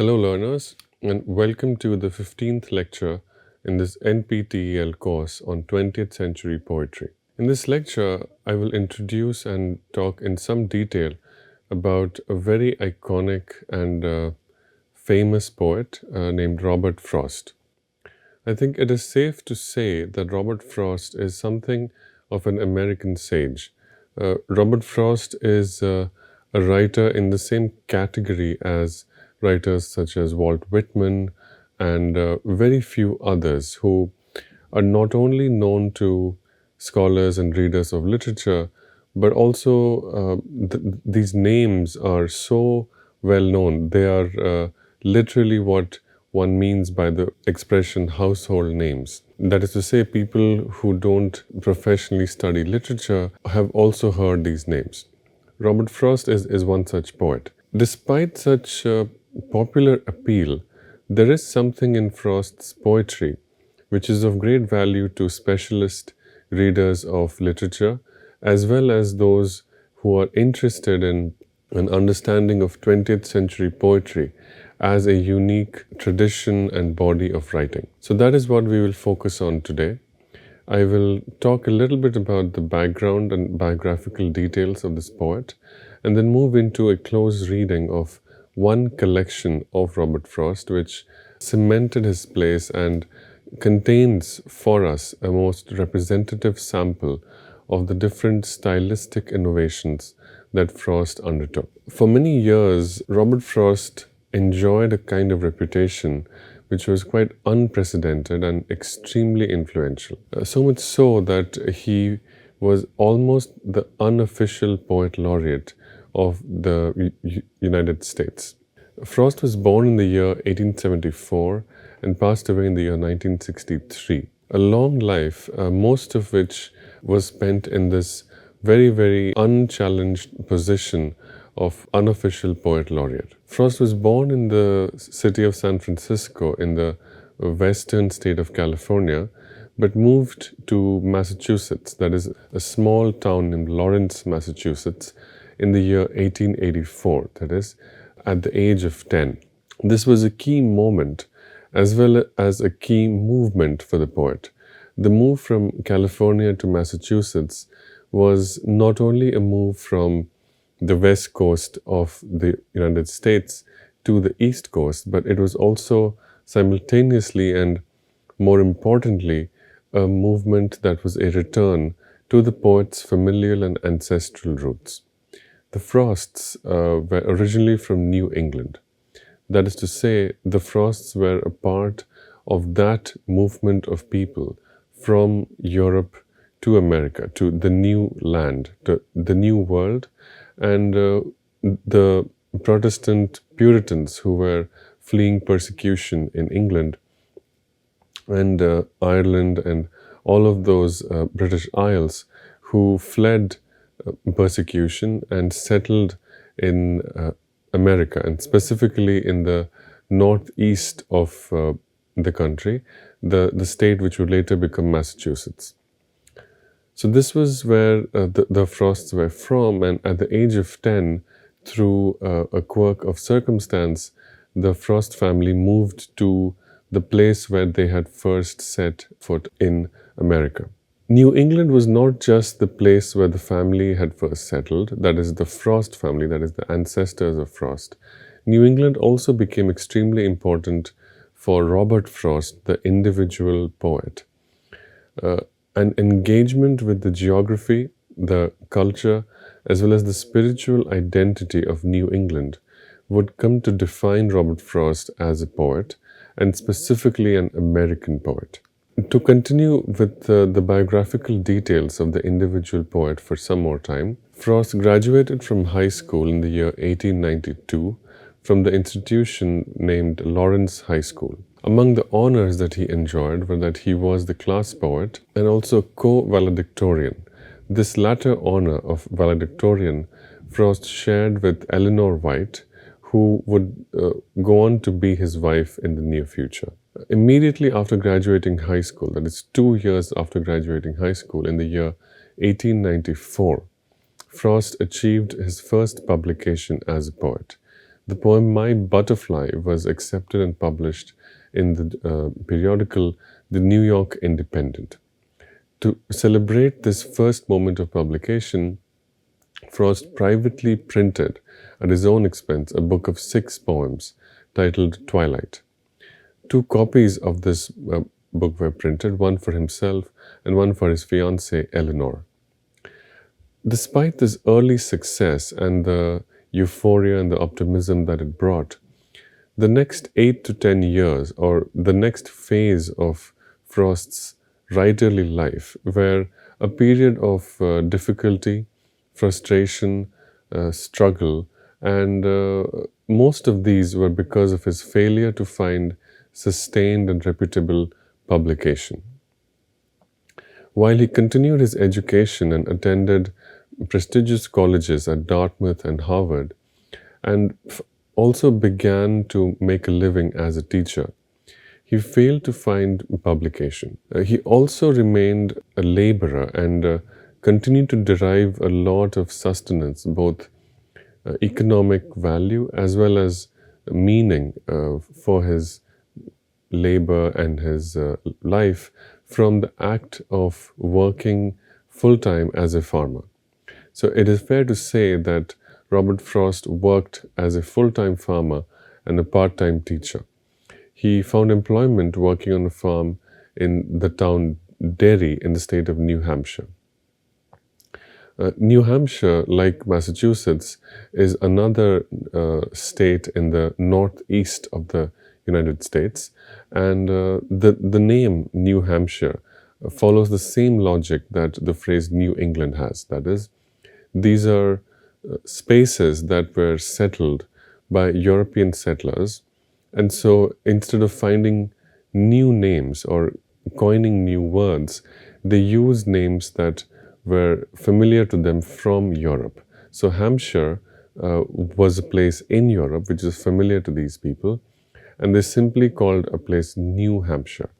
Hello learners, and welcome to the 15th lecture in this NPTEL course on 20th century poetry. In this lecture, I will introduce and talk in some detail about a very iconic and famous poet named Robert Frost. I think it is safe to say that Robert Frost is something of an American sage. Robert Frost is a writer in the same category as writers such as Walt Whitman and very few others who are not only known to scholars and readers of literature, but also these names are so well known. They are literally what one means by the expression household names. That is to say, people who don't professionally study literature have also heard these names. Robert Frost is one such poet. Despite such popular appeal, there is something in Frost's poetry which is of great value to specialist readers of literature as well as those who are interested in an understanding of 20th century poetry as a unique tradition and body of writing. So that is what we will focus on today. I will talk a little bit about the background and biographical details of this poet, and then move into a close reading of one collection of Robert Frost, which cemented his place and contains for us a most representative sample of the different stylistic innovations that Frost undertook. For many years, Robert Frost enjoyed a kind of reputation which was quite unprecedented and extremely influential. So much so that he was almost the unofficial poet laureate of the United States. Frost was born in the year 1874 and passed away in the year 1963. A long life, most of which was spent in this very, very unchallenged position of unofficial poet laureate. Frost was born in the city of San Francisco in the western state of California, but moved to Massachusetts, that is a small town in Lawrence, Massachusetts, in the year 1884, that is, at the age of 10. This was a key moment as well as a key movement for the poet. The move from California to Massachusetts was not only a move from the west coast of the United States to the east coast, but it was also simultaneously and more importantly a movement that was a return to the poet's familial and ancestral roots. The Frosts were originally from New England. That is to say, the Frosts were a part of that movement of people from Europe to America, to the new land, to the new world, and the Protestant Puritans who were fleeing persecution in England and Ireland and all of those British Isles who fled persecution and settled in America, and specifically in the northeast of the country, the state which would later become Massachusetts. So this was where the Frosts were from, and at the age of 10, through a quirk of circumstance, the Frost family moved to the place where they had first set foot in America. New England was not just the place where the family had first settled, that is the Frost family, that is the ancestors of Frost. New England also became extremely important for Robert Frost, the individual poet. An engagement with the geography, the culture, as well as the spiritual identity of New England would come to define Robert Frost as a poet, and specifically an American poet. To continue with the biographical details of the individual poet for some more time, Frost graduated from high school in the year 1892 from the institution named Lawrence High School. Among the honors that he enjoyed were that he was the class poet and also co-valedictorian. This latter honor of valedictorian Frost shared with Eleanor White, who would go on to be his wife in the near future. Immediately after graduating high school, that is 2 years after graduating high school in the year 1894, Frost achieved his first publication as a poet. The poem My Butterfly was accepted and published in the periodical The New York Independent. To celebrate this first moment of publication, Frost privately printed at his own expense a book of 6 poems titled Twilight. 2 copies of this book were printed, one for himself and one for his fiancée Eleanor. Despite this early success and the euphoria and the optimism that it brought, the next 8 to 10 years, or the next phase of Frost's writerly life, were a period of difficulty, frustration, struggle, and most of these were because of his failure to find sustained and reputable publication. While he continued his education and attended prestigious colleges at Dartmouth and Harvard, and also began to make a living as a teacher, he failed to find publication. He also remained a laborer and continued to derive a lot of sustenance, both economic value as well as meaning for his labor and his life from the act of working full-time as a farmer. So it is fair to say that Robert Frost worked as a full-time farmer and a part-time teacher. He found employment working on a farm in the town Derry in the state of New Hampshire. New Hampshire, like Massachusetts, is another state in the northeast of the United States, and the name New Hampshire follows the same logic that the phrase New England has. That is, these are spaces that were settled by European settlers, and so instead of finding new names or coining new words, they used names that were familiar to them from Europe. So Hampshire was a place in Europe which is familiar to these people, and they simply called a place New Hampshire.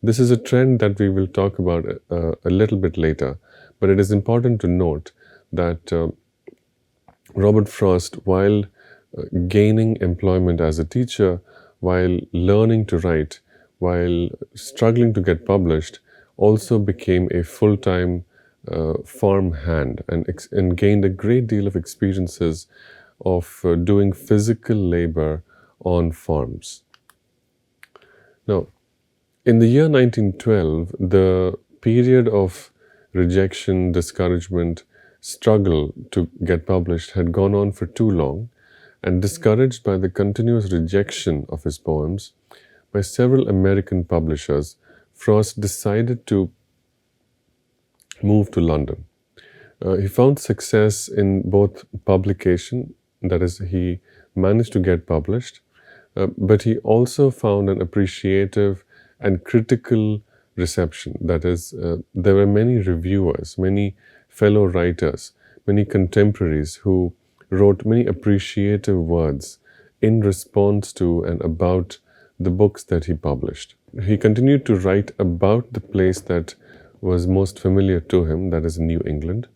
This is a trend that we will talk about a little bit later, but it is important to note that Robert Frost, while gaining employment as a teacher, while learning to write, while struggling to get published, also became a full-time farm hand and gained a great deal of experiences of doing physical labor on farms. Now, in the year 1912, the period of rejection, discouragement, struggle to get published had gone on for too long, and discouraged by the continuous rejection of his poems by several American publishers, Frost decided to move to London. He found success in both publication, that is, he managed to get published, but he also found an appreciative and critical reception. That is, there were many reviewers, many fellow writers, many contemporaries who wrote many appreciative words in response to and about the books that he published. He continued to write about the place that was most familiar to him, that is New England,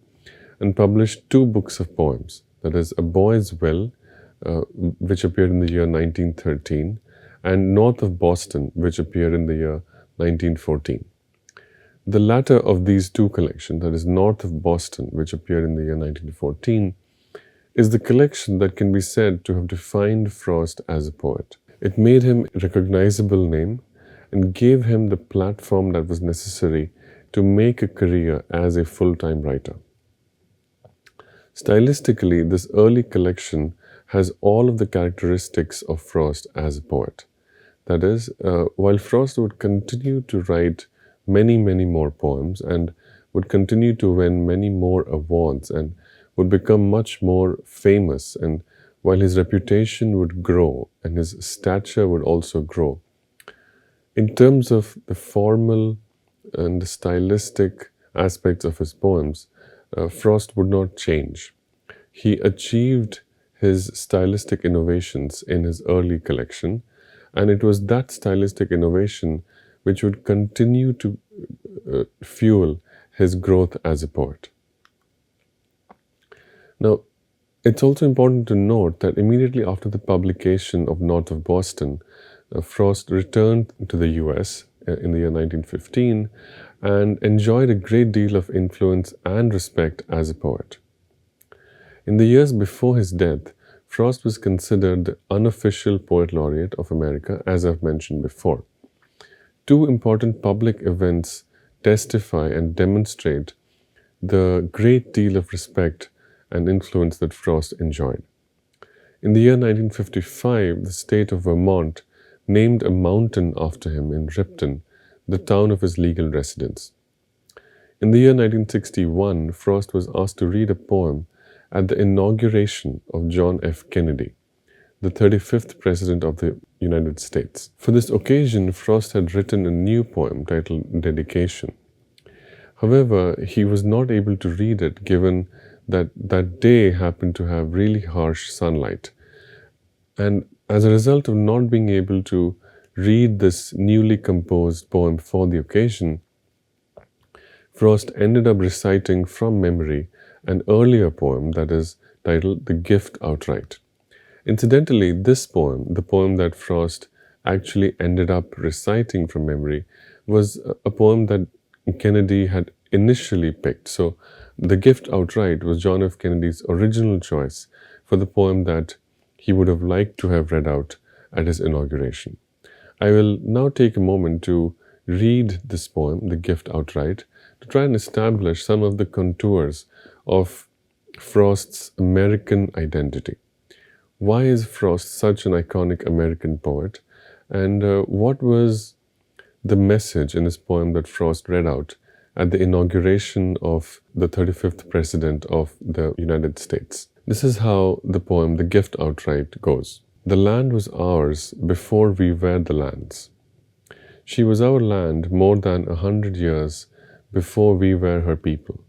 and published 2 books of poems, that is A Boy's Will, which appeared in the year 1913, and North of Boston, which appeared in the year 1914. The latter of these 2 collections, that is North of Boston, which appeared in the year 1914, is the collection that can be said to have defined Frost as a poet. It made him a recognizable name and gave him the platform that was necessary to make a career as a full-time writer. Stylistically, this early collection has all of the characteristics of Frost as a poet. That is, while Frost would continue to write many, many more poems and would continue to win many more awards and would become much more famous, and while his reputation would grow and his stature would also grow, in terms of the formal and the stylistic aspects of his poems, Frost would not change. He achieved his stylistic innovations in his early collection, and it was that stylistic innovation which would continue to fuel his growth as a poet. Now, It's also important to note that immediately after the publication of North of Boston, Frost returned to the US in the year 1915 and enjoyed a great deal of influence and respect as a poet. In the years before his death, Frost was considered the unofficial poet laureate of America, as I've mentioned before. Two important public events testify and demonstrate the great deal of respect and influence that Frost enjoyed. In the year 1955, the state of Vermont named a mountain after him in Ripton, the town of his legal residence. In the year 1961, Frost was asked to read a poem at the inauguration of John F. Kennedy, the 35th President of the United States. For this occasion, Frost had written a new poem titled Dedication. However, he was not able to read it given that that day happened to have really harsh sunlight. And as a result of not being able to read this newly composed poem for the occasion, Frost ended up reciting from memory an earlier poem that is titled The Gift Outright. Incidentally, this poem, the poem that Frost actually ended up reciting from memory, was a poem that Kennedy had initially picked. So, The Gift Outright was John F. Kennedy's original choice for the poem that he would have liked to have read out at his inauguration. I will now take a moment to read this poem, The Gift Outright, to try and establish some of the contours of Frost's American identity. Why is Frost such an iconic American poet? And what was the message in this poem that Frost read out at the inauguration of the 35th President of the United States? This is how the poem, The Gift Outright, goes. The land was ours before we were the land's. She was our land more than 100 years before we were her people.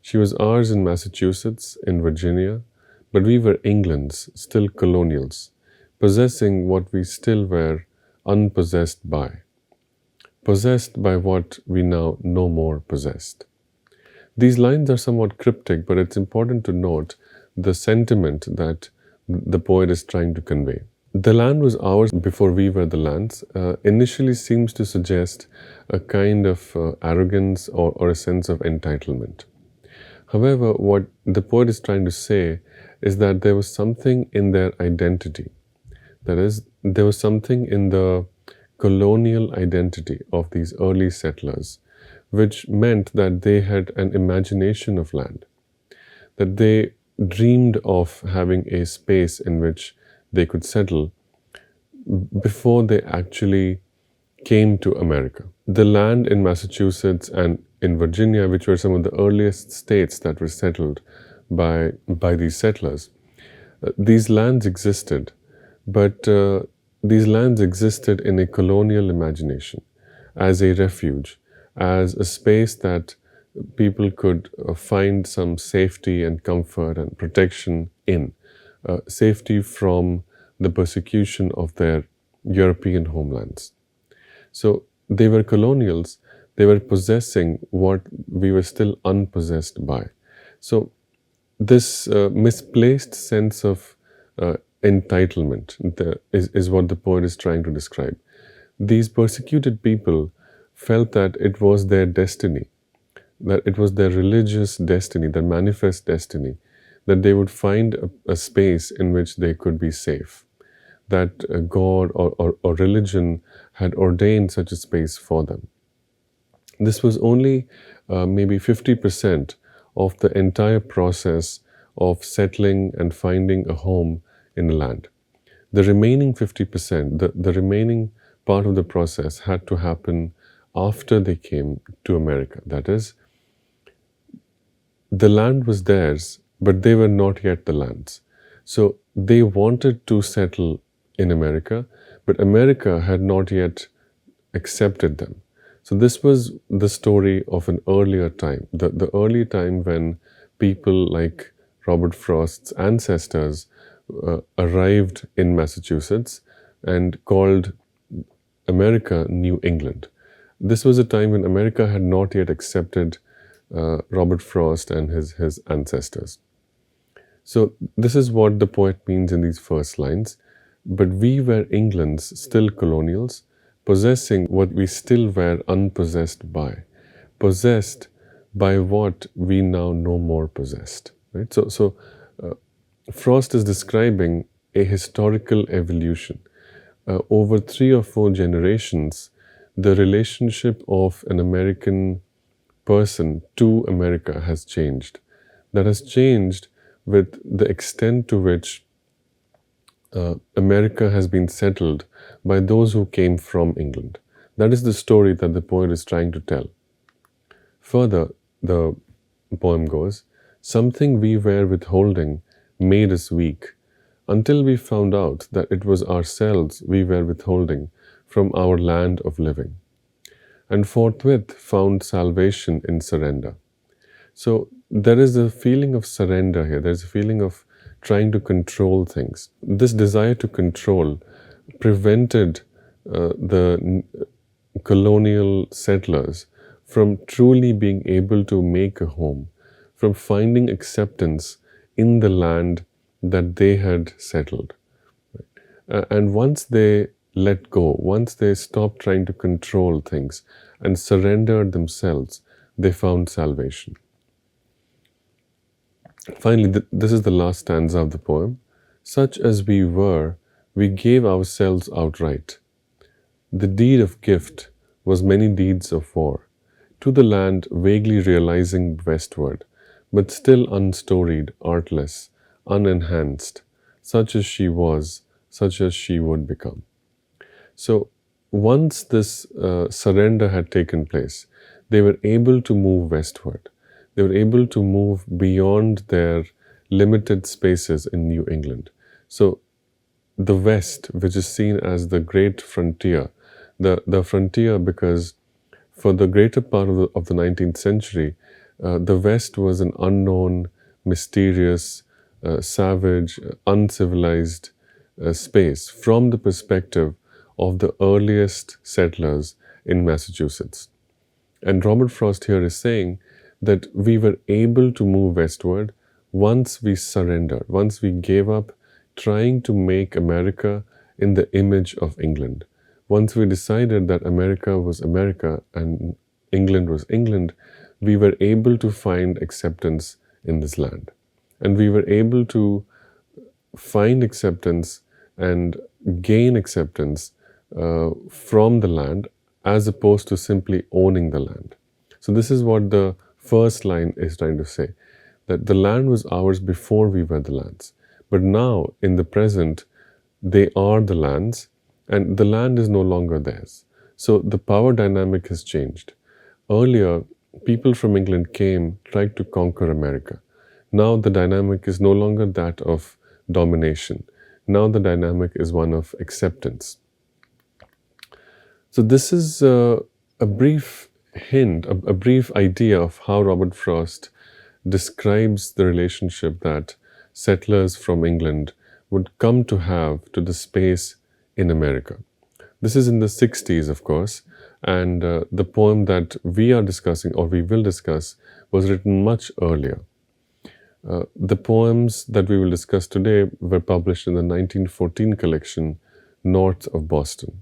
She was ours in Massachusetts, in Virginia, but we were England's, still colonials, possessing what we still were unpossessed by what we now no more possessed. These lines are somewhat cryptic, but it's important to note the sentiment that the poet is trying to convey. The land was ours before we were the land's initially seems to suggest a kind of arrogance or a sense of entitlement. However, what the poet is trying to say is that there was something in their identity. That is, there was something in the colonial identity of these early settlers, which meant that they had an imagination of land, that they dreamed of having a space in which they could settle before they actually came to America. The land in Massachusetts and in Virginia, which were some of the earliest states that were settled by these settlers, these lands existed, but these lands existed in a colonial imagination as a refuge, as a space that people could find some safety and comfort and protection in, safety from the persecution of their European homelands. So they were colonials, they were possessing what we were still unpossessed by. So this misplaced sense of entitlement is what the poet is trying to describe. These persecuted people felt that it was their destiny, that it was their religious destiny, their manifest destiny, that they would find a space in which they could be safe, that God or religion had ordained such a space for them. This was only maybe 50% of the entire process of settling and finding a home in the land. The remaining 50%, the remaining part of the process had to happen after they came to America. That is, the land was theirs, but they were not yet the land's. So they wanted to settle in America, but America had not yet accepted them. So this was the story of an earlier time, the early time when people like Robert Frost's ancestors arrived in Massachusetts and called America New England. This was a time when America had not yet accepted Robert Frost and his ancestors. So this is what the poet means in these first lines. But we were England's still colonials, possessing what we still were unpossessed by, possessed by what we now no more possessed. Right. Uh, Frost is describing a historical evolution. Over 3 or 4 generations, the relationship of an American person to America has changed. That has changed with the extent to which America has been settled by those who came from England. That is the story that the poet is trying to tell. Further, the poem goes, something we were withholding made us weak, until we found out that it was ourselves we were withholding from our land of living, and forthwith found salvation in surrender. So there is a feeling of surrender here. There's a feeling of trying to control things. This desire to control prevented the colonial settlers from truly being able to make a home, from finding acceptance in the land that they had settled. And once they let go, once they stopped trying to control things and surrendered themselves, they found salvation. Finally, this is the last stanza of the poem. Such as we were, we gave ourselves outright. The deed of gift was many deeds of war, to the land vaguely realizing westward, but still unstoried, artless, unenhanced, such as she was, such as she would become. So once this surrender had taken place, they were able to move westward. They were able to move beyond their limited spaces in New England. So the West, which is seen as the great frontier, the frontier because for the greater part of the 19th century, the West was an unknown, mysterious, savage, uncivilized space from the perspective of the earliest settlers in Massachusetts. And Robert Frost here is saying that we were able to move westward once we surrendered, once we gave up trying to make America in the image of England. Once we decided that America was America and England was England, we were able to find acceptance in this land. And we were able to find acceptance and gain acceptance from the land as opposed to simply owning the land. So this is what the first line is trying to say, that the land was ours before we were the lands. But now, in the present, they are the lands, and the land is no longer theirs. So the power dynamic has changed. Earlier, people from England came, tried to conquer America. Now the dynamic is no longer that of domination. Now the dynamic is one of acceptance. So this is a brief hint, a brief idea of how Robert Frost describes the relationship that settlers from England would come to have to the space in America. This is in the 60s, of course, and the poem that we are discussing, or we will discuss, was written much earlier. The poems that we will discuss today were published in the 1914 collection, North of Boston.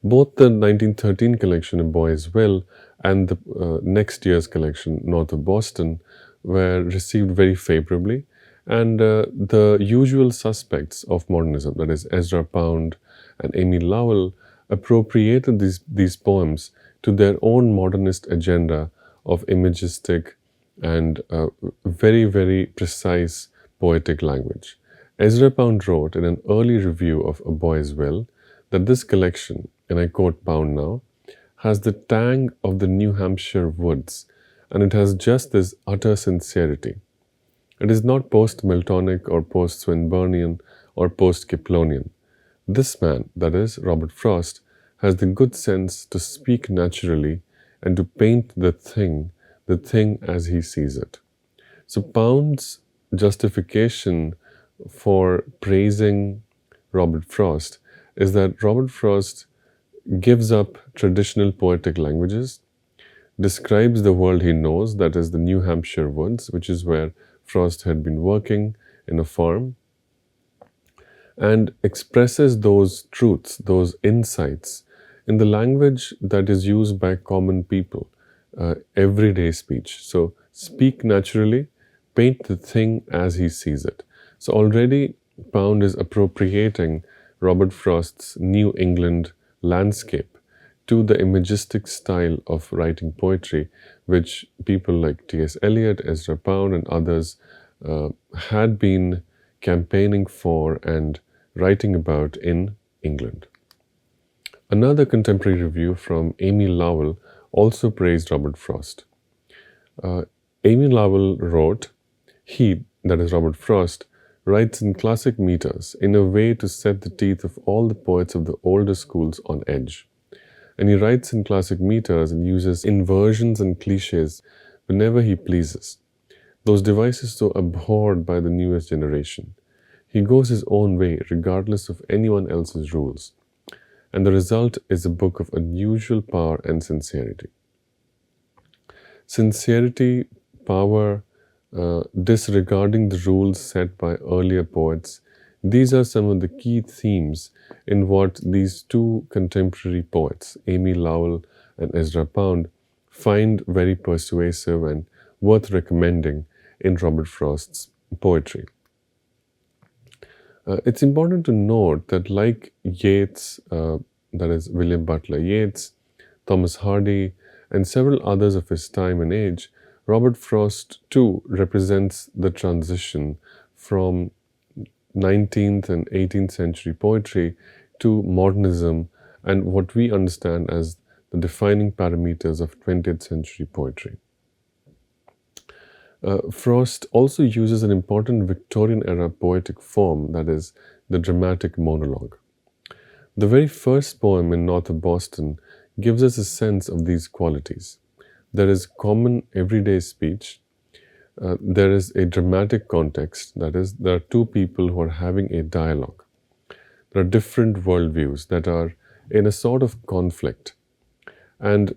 Both the 1913 collection, A Boy's Will, and the next year's collection, North of Boston, were received very favorably. And the usual suspects of modernism, that is Ezra Pound and Amy Lowell, appropriated these poems to their own modernist agenda of imagistic and very, very precise poetic language. Ezra Pound wrote in an early review of A Boy's Will that this collection, and I quote Pound now, has the tang of the New Hampshire woods, and it has just this utter sincerity. It is not post-Miltonic or post-Swinburnian or post-Kiplonian. This man, that is, Robert Frost, has the good sense to speak naturally and to paint the thing as he sees it. So Pound's justification for praising Robert Frost is that Robert Frost gives up traditional poetic languages, describes the world he knows, that is the New Hampshire woods, which is where Frost had been working in a farm, and expresses those truths, those insights, in the language that is used by common people, everyday speech. So, speak naturally, paint the thing as he sees it. So, already Pound is appropriating Robert Frost's New England landscape to the imagistic style of writing poetry, which people like T.S. Eliot, Ezra Pound, and others had been campaigning for and writing about in England. Another contemporary review from Amy Lowell also praised Robert Frost. Amy Lowell wrote, "He, that is Robert Frost, writes in classic meters in a way to set the teeth of all the poets of the older schools on edge. And he writes in classic meters and uses inversions and cliches whenever he pleases, those devices so abhorred by the newest generation. He goes his own way, regardless of anyone else's rules. And the result is a book of unusual power and sincerity." Sincerity, power, disregarding the rules set by earlier poets, these are some of the key themes in what these two contemporary poets, Amy Lowell and Ezra Pound, find very persuasive and worth recommending in Robert Frost's poetry. It's important to note that like Yeats, that is William Butler Yeats, Thomas Hardy, and several others of his time and age, Robert Frost too represents the transition from 19th and 18th century poetry to modernism and what we understand as the defining parameters of 20th century poetry. Frost also uses an important Victorian-era poetic form, that is, the dramatic monologue. The very first poem in North of Boston gives us a sense of these qualities. There is common everyday speech. There is a dramatic context, that is, there are two people who are having a dialogue. There are different worldviews that are in a sort of conflict. And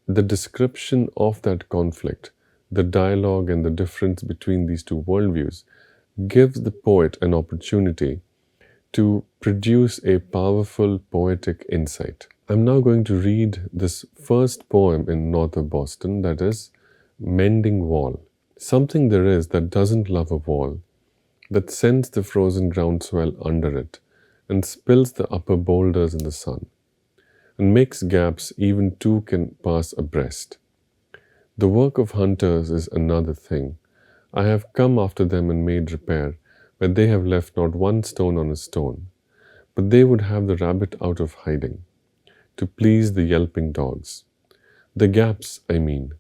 the description of that conflict, the dialogue and the difference between these two worldviews, gives the poet an opportunity to produce a powerful poetic insight. I'm now going to read this first poem in North of Boston, that is, Mending Wall. Something there is that doesn't love a wall, that sends the frozen groundswell under it, and spills the upper boulders in the sun, and makes gaps even two can pass abreast. The work of hunters is another thing. I have come after them and made repair, where they have left not one stone on a stone. But they would have the rabbit out of hiding, to please the yelping dogs. The gaps, I mean.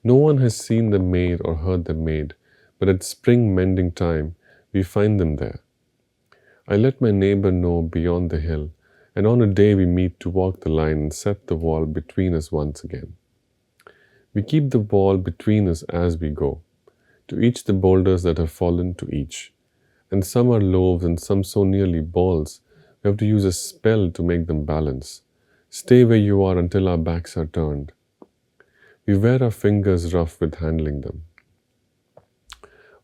No one has seen them made or heard them made, but at spring mending time, we find them there. I let my neighbor know beyond the hill, and on a day we meet to walk the line and set the wall between us once again. We keep the wall between us as we go, to each the boulders that have fallen to each. And some are loaves and some so nearly balls, we have to use a spell to make them balance. Stay where you are until our backs are turned. We wear our fingers rough with handling them.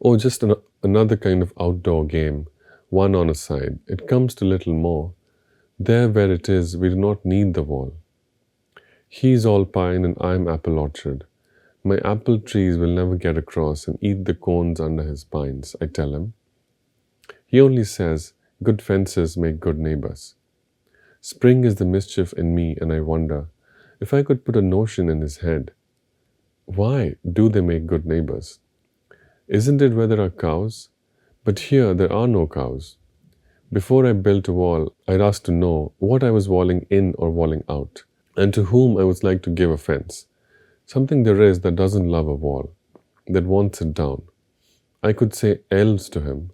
Oh, just another kind of outdoor game, one on a side. It comes to little more. There where it is, we do not need the wall. He's all pine and I'm apple orchard. My apple trees will never get across and eat the cones under his pines, I tell him. He only says, good fences make good neighbors. Spring is the mischief in me, and I wonder if I could put a notion in his head. Why do they make good neighbors? Isn't it where there are cows? But here there are no cows. Before I built a wall, I'd ask to know what I was walling in or walling out, and to whom I would like to give offense. Something there is that doesn't love a wall, that wants it down. I could say elves to him,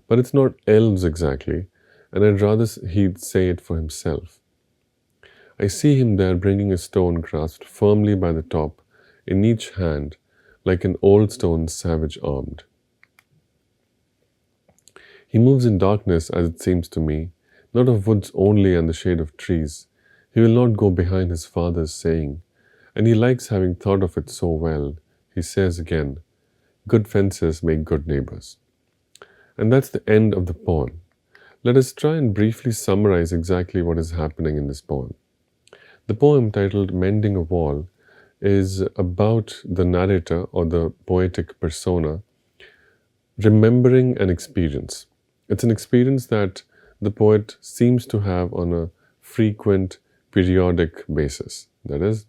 but it's not elves exactly, and I'd rather he'd say it for himself. I see him there bringing a stone grasped firmly by the top, in each hand, like an old stone savage armed. He moves in darkness, as it seems to me, not of woods only and the shade of trees. He will not go behind his father's saying, and he likes having thought of it so well. He says again, good fences make good neighbors. And that's the end of the poem. Let us try and briefly summarize exactly what is happening in this poem. The poem, titled Mending a Wall, is about the narrator or the poetic persona remembering an experience. It's an experience that the poet seems to have on a frequent, periodic basis. That is,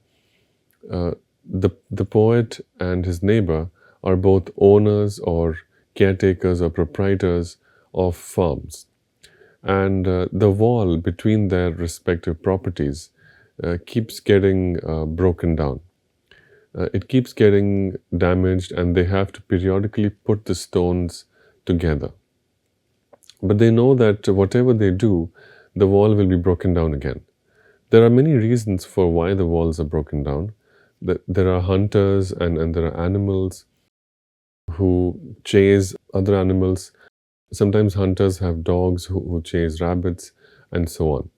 the poet and his neighbor are both owners or caretakers or proprietors of farms. And the wall between their respective properties keeps getting broken down. It keeps getting damaged, and they have to periodically put the stones together. But they know that whatever they do, the wall will be broken down again. There are many reasons for why the walls are broken down. There are hunters and there are animals who chase other animals. Sometimes hunters have dogs who chase rabbits, and so on.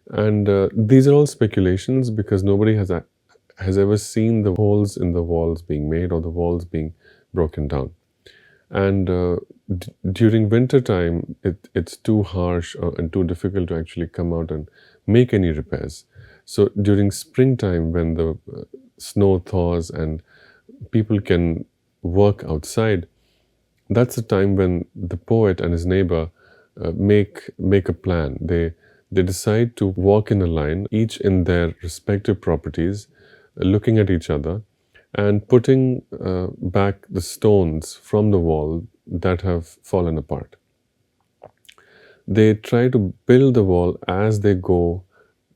And these are all speculations because nobody has ever seen the holes in the walls being made or the walls being broken down. And during winter time, it's too harsh and too difficult to actually come out and make any repairs. So during springtime, when the snow thaws and people can work outside, that's the time when the poet and his neighbor make a plan. They decide to walk in a line, each in their respective properties, looking at each other and putting back the stones from the wall that have fallen apart. They try to build the wall as they go,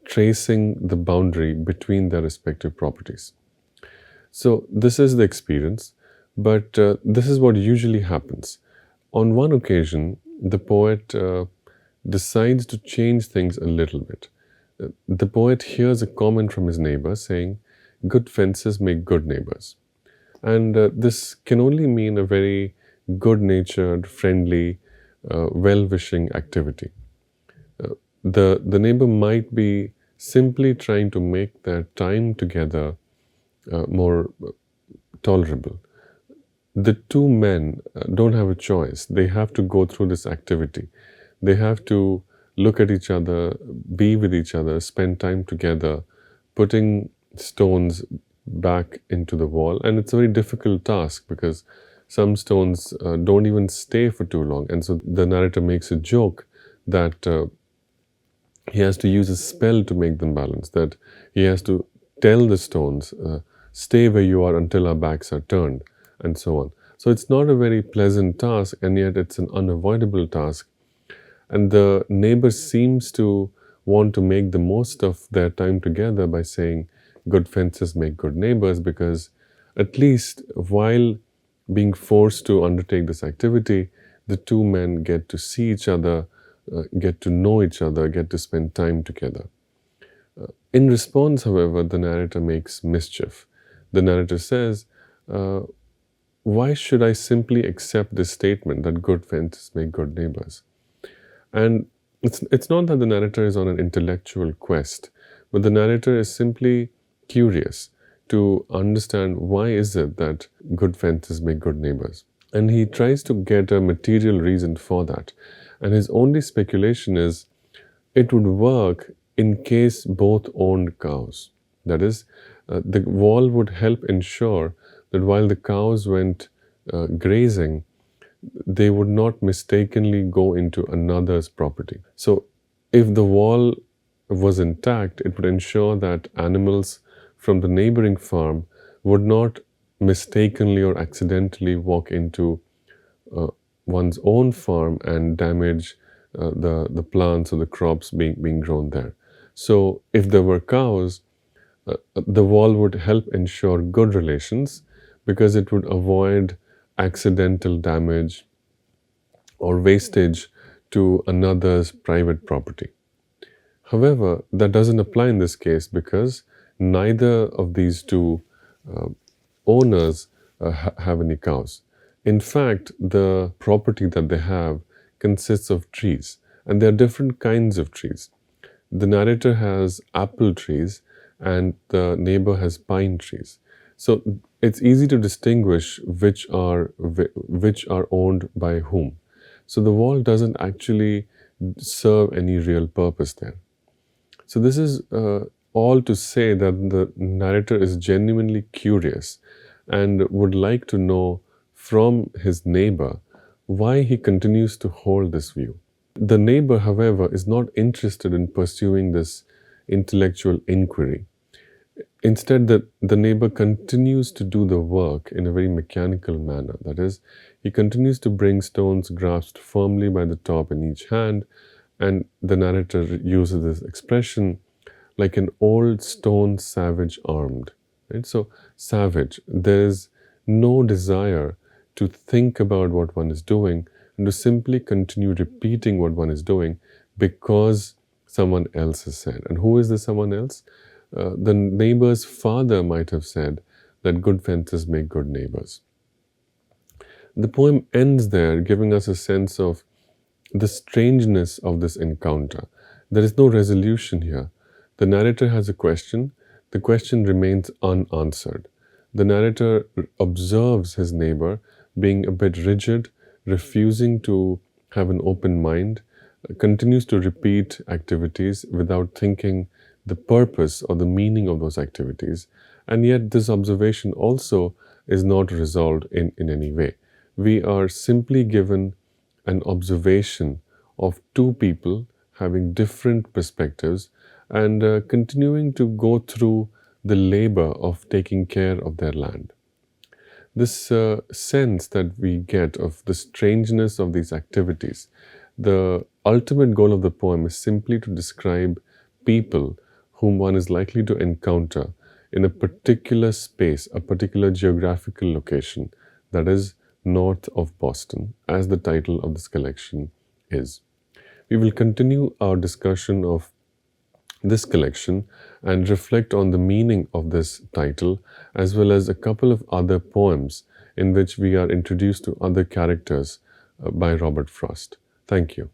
tracing the boundary between their respective properties. So this is the experience, but this is what usually happens. On one occasion, the poet decides to change things a little bit. The poet hears a comment from his neighbor saying, "Good fences make good neighbors." And this can only mean a very good-natured, friendly, well-wishing activity. The neighbor might be simply trying to make their time together more tolerable. The two men don't have a choice. They have to go through this activity. They have to look at each other, be with each other, spend time together, putting stones back into the wall. And it's a very difficult task because some stones don't even stay for too long. And so the narrator makes a joke that he has to use a spell to make them balance, that he has to tell the stones, stay where you are until our backs are turned, and so on. So it's not a very pleasant task, and yet it's an unavoidable task. And the neighbor seems to want to make the most of their time together by saying, "Good fences make good neighbors," because at least while being forced to undertake this activity, the two men get to see each other, get to know each other, get to spend time together. In response, however, the narrator makes mischief. The narrator says, "Why should I simply accept this statement that good fences make good neighbors?" And it's not that the narrator is on an intellectual quest, but the narrator is simply curious to understand why is it that good fences make good neighbors. And he tries to get a material reason for that. And his only speculation is it would work in case both owned cows. That is, the wall would help ensure that while the cows went grazing, they would not mistakenly go into another's property. So if the wall was intact, it would ensure that animals from the neighboring farm would not mistakenly or accidentally walk into one's own farm and damage the plants or the crops being grown there. So if there were cows, the wall would help ensure good relations because it would avoid accidental damage or wastage to another's private property. However, that doesn't apply in this case because neither of these two owners have any cows. In fact, the property that they have consists of trees, and there are different kinds of trees. The narrator has apple trees and the neighbor has pine trees. So it's easy to distinguish which are owned by whom. So the wall doesn't actually serve any real purpose there. So this is all to say that the narrator is genuinely curious and would like to know from his neighbor why he continues to hold this view. The neighbor, however, is not interested in pursuing this intellectual inquiry. Instead, the neighbor continues to do the work in a very mechanical manner. That is, he continues to bring stones grasped firmly by the top in each hand, and the narrator uses this expression like an old stone savage armed. Right? So, savage, there is no desire to think about what one is doing and to simply continue repeating what one is doing because someone else has said. And who is this someone else? The neighbor's father might have said that good fences make good neighbors. The poem ends there, giving us a sense of the strangeness of this encounter. There is no resolution here. The narrator has a question. The question remains unanswered. The narrator observes his neighbor being a bit rigid, refusing to have an open mind, continues to repeat activities without thinking the purpose or the meaning of those activities. And yet this observation also is not resolved in any way. We are simply given an observation of two people having different perspectives and continuing to go through the labor of taking care of their land. This sense that we get of the strangeness of these activities, the ultimate goal of the poem is simply to describe people whom one is likely to encounter in a particular space, a particular geographical location, that is north of Boston, as the title of this collection is. We will continue our discussion of this collection and reflect on the meaning of this title, as well as a couple of other poems in which we are introduced to other characters by Robert Frost. Thank you.